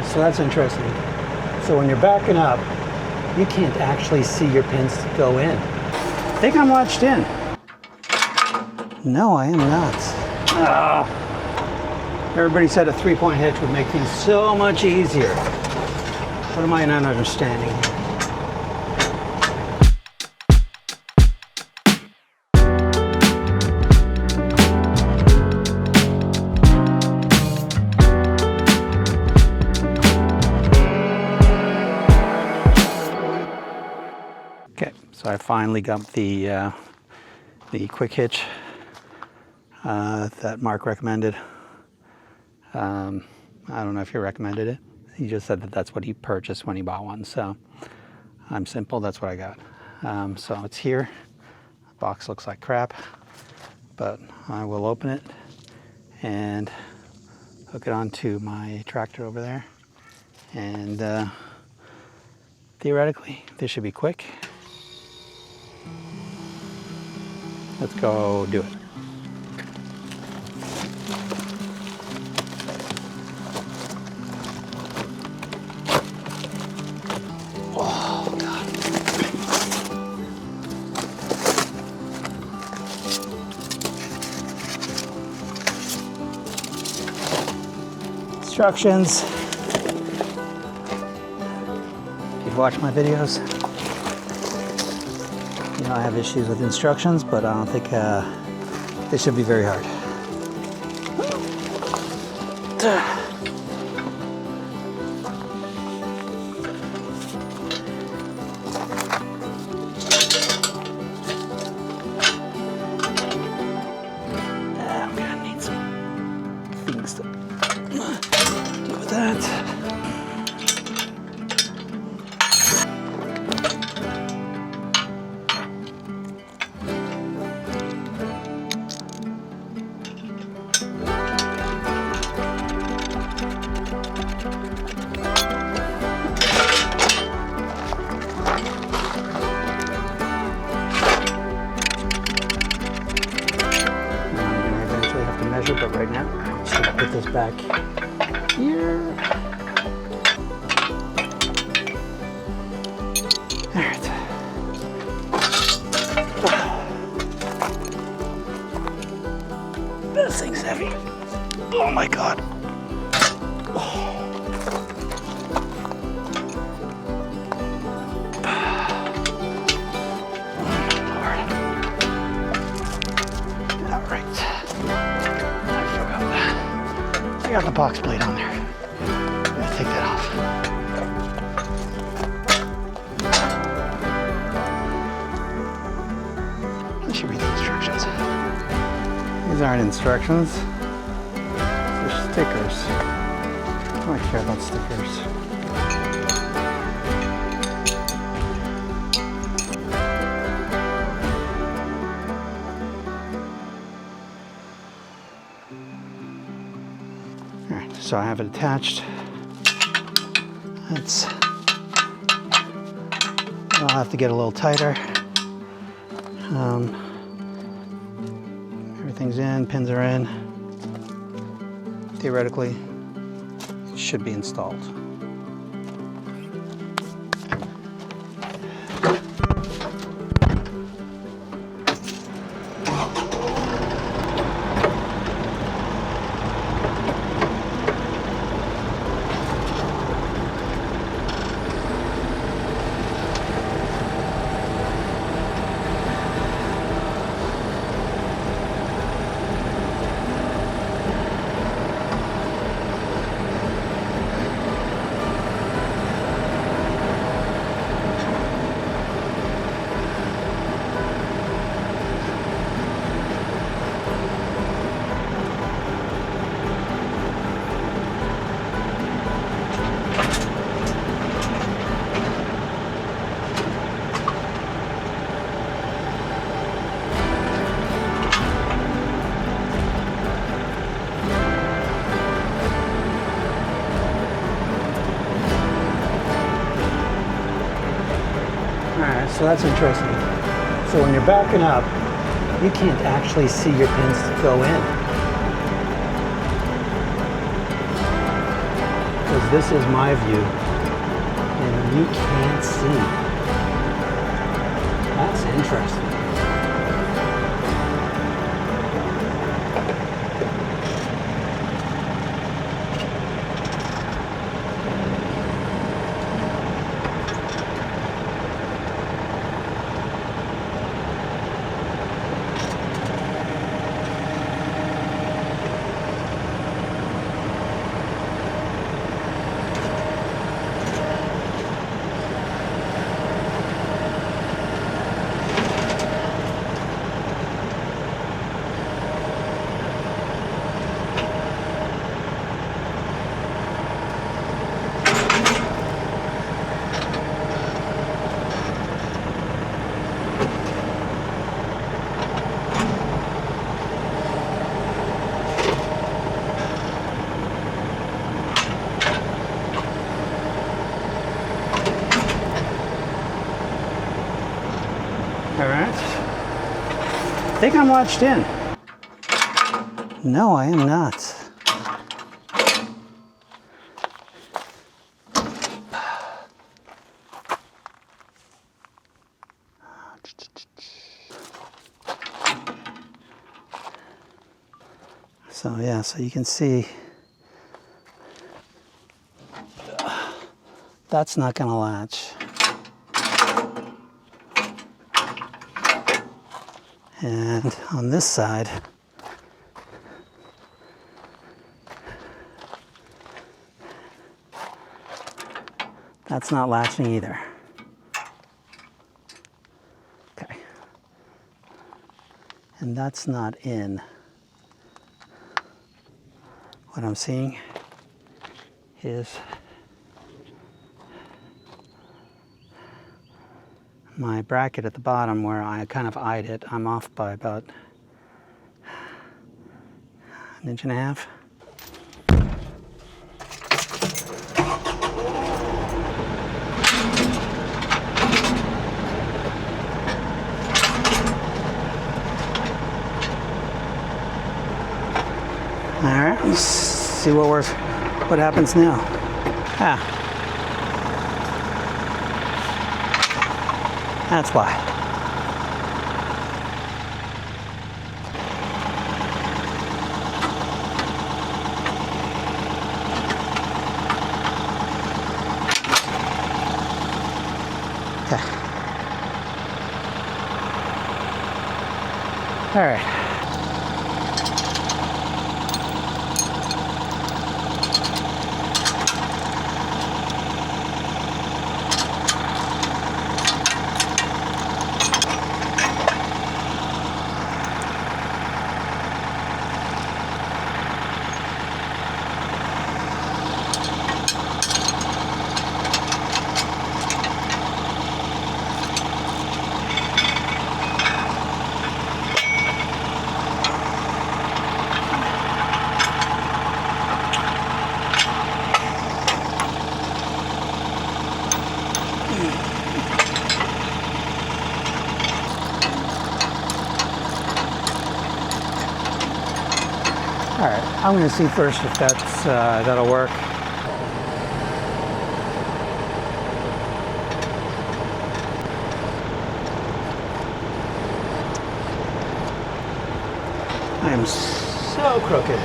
Alright, so that's interesting. So when you're backing up, you can't actually see your pins go in. I think I'm latched in. No, I am not. Everybody said a 3-point hitch would make things so much easier. What am I not understanding here? Okay, so I finally got the quick hitch that Mark recommended. I don't know if he recommended it. He just said that that's what he purchased when he bought one. So I'm simple, that's what I got. So it's here. The box looks like crap, but I will open it and hook it onto my tractor over there. And theoretically, this should be quick. Let's go do it. Oh, God. Instructions. If you've watched my videos, you know I have issues with instructions, but I don't think they should be very hard. I'm gonna need some things to do with that. But right now, I'm just gonna put this back here. All right. This thing's heavy. Oh my God. I got the box plate on there. I'm gonna take that off. I should read the instructions. These aren't instructions. They're stickers. I don't care about stickers. So I have it attached. I'll have to get a little tighter. Everything's in, pins are in. Theoretically, it should be installed. So that's interesting. So when you're backing up, you can't actually see your pins go in. Because this is my view, and you can't see. That's interesting. All right. I think I'm latched in. No, I am not. So yeah, so you can see that's not going to latch. And on this side, that's not latching either. Okay. And that's not in. What I'm seeing is my bracket at the bottom where I kind of eyed it. I'm off by about an inch and a half. All right, let's see what happens now. That's why. Okay. All right. All right, I'm going to see first if that'll work. I am so crooked.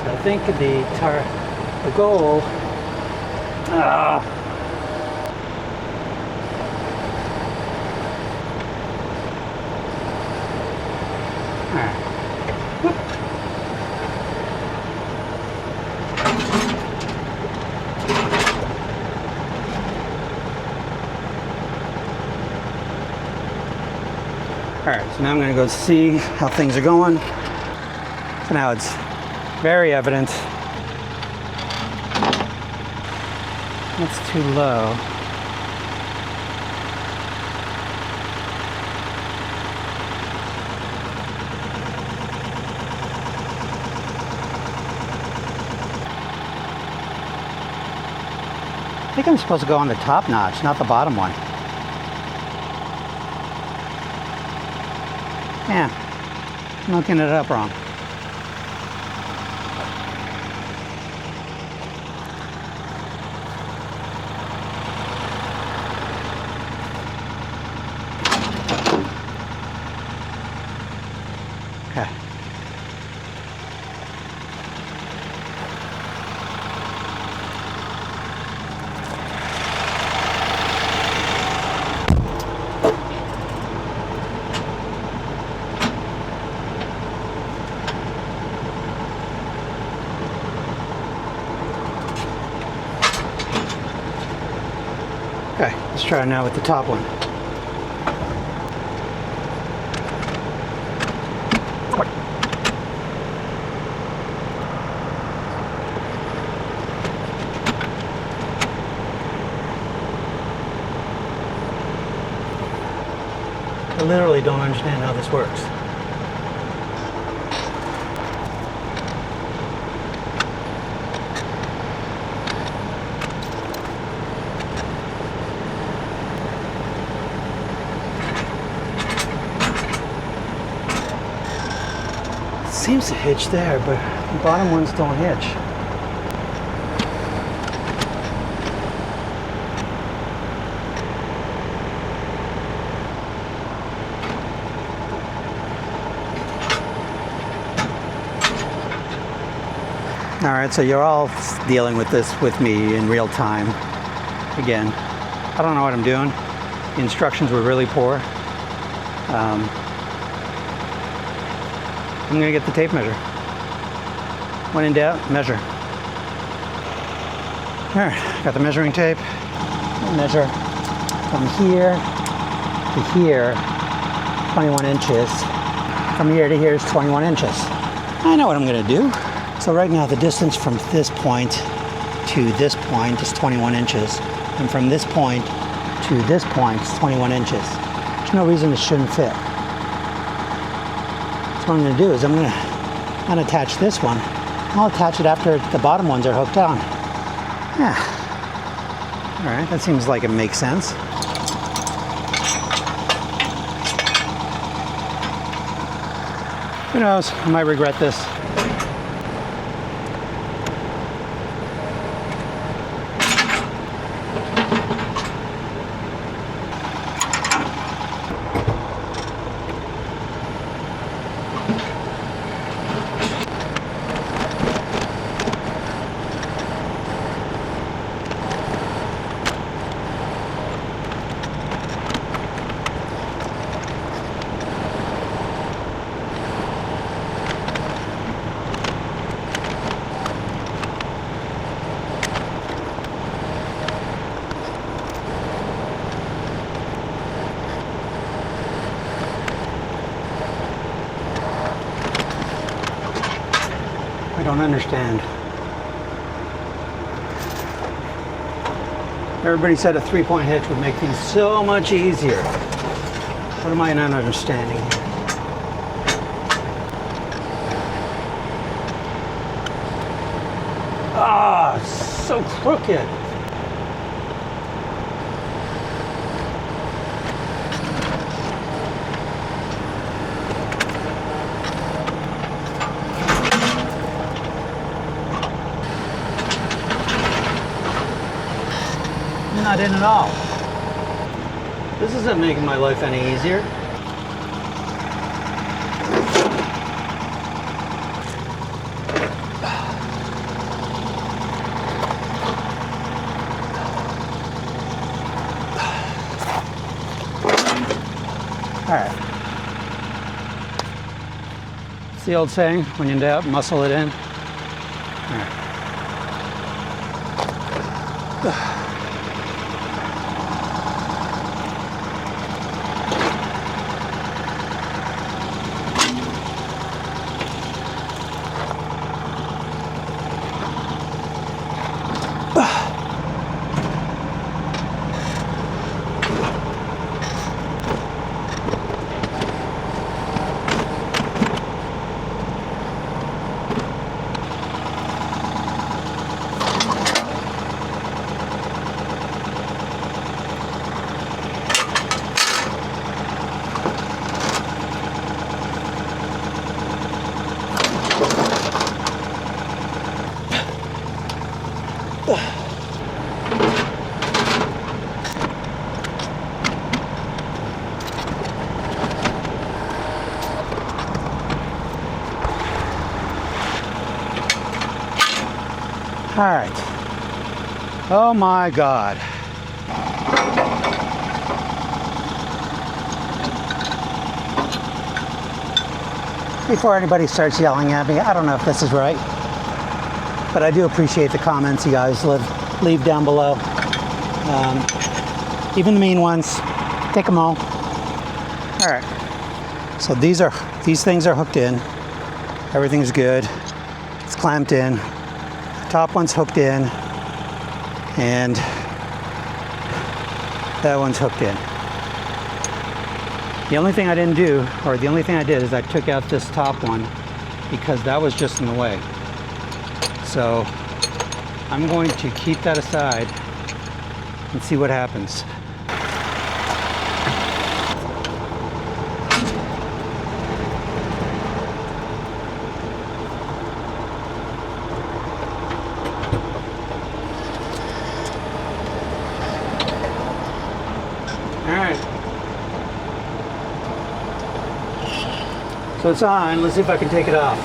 So I think the goal. All right, so now I'm going to go see how things are going. So now it's very evident that's too low. I think I'm supposed to go on the top notch, not the bottom one. Yeah. I'm looking it up wrong. Okay. Okay, let's try it now with the top one. I literally don't understand how this works. Seems to hitch there, but the bottom ones don't hitch. All right, so you're all dealing with this with me in real time. Again, I don't know what I'm doing. The instructions were really poor. I'm gonna get the tape measure. When in doubt, measure. All right, got the measuring tape. Measure from here to here, 21 inches. From here to here is 21 inches. I know what I'm gonna do. So right now the distance from this point to this point is 21 inches. And from this point to this point is 21 inches. There's no reason it shouldn't fit. So what I'm going to do is I'm going to unattach this one. I'll attach it after the bottom ones are hooked on. Yeah. All right, that seems like it makes sense. Who knows? I might regret this. I don't understand. Everybody said a 3-point hitch would make things so much easier. What am I not understanding here? Ah, so crooked. Not in at all. This isn't making my life any easier. All right. It's the old saying, when in doubt, muscle it in. All right. All right. Oh my God. Before anybody starts yelling at me, I don't know if this is right, but I do appreciate the comments you guys leave down below. Even the mean ones, take them all. All right. So these things are hooked in. Everything's good. It's clamped in. The top one's hooked in, and that one's hooked in. The only thing I didn't do, or the only thing I did, is I took out this top one because that was just in the way. So I'm going to keep that aside and see what happens. All right. So it's on. Let's see if I can take it off.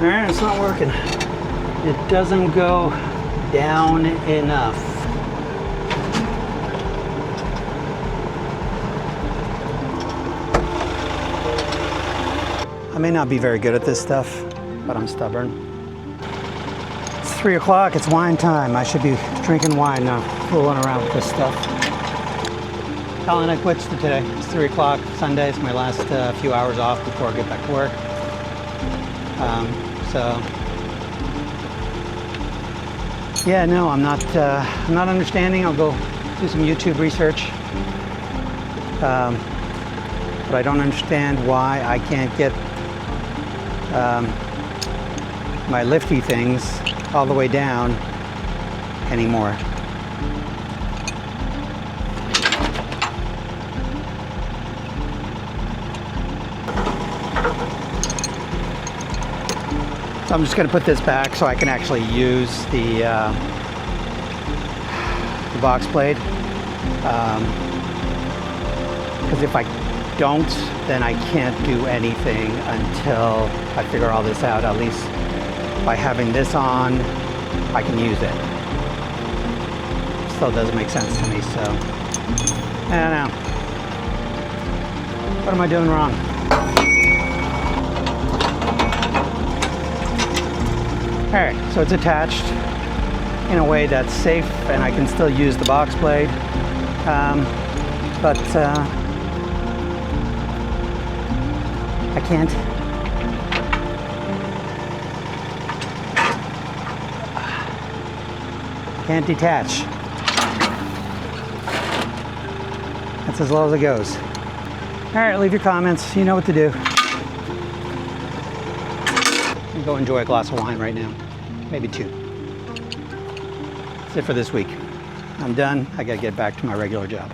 All right, it's not working. It doesn't go down enough. I may not be very good at this stuff, but I'm stubborn. It's 3 o'clock, it's wine time. I should be drinking wine now, fooling around with this stuff. Colin, I quit today. It's 3 o'clock, Sunday. It's my last few hours off before I get back to work. Yeah, no, I'm not understanding. I'll go do some YouTube research. But I don't understand why I can't get my lifty things all the way down anymore. So I'm just going to put this back so I can actually use the box blade. Because if I don't, then I can't do anything until I figure all this out. At least by having this on, I can use it. Still doesn't make sense to me, so I don't know. What am I doing wrong? All right, so it's attached in a way that's safe, and I can still use the box blade. But I can't. Can't detach. That's as low as it goes. All right, leave your comments. You know what to do. Go enjoy a glass of wine right now. Maybe 2. That's it for this week. I'm done. I gotta get back to my regular job.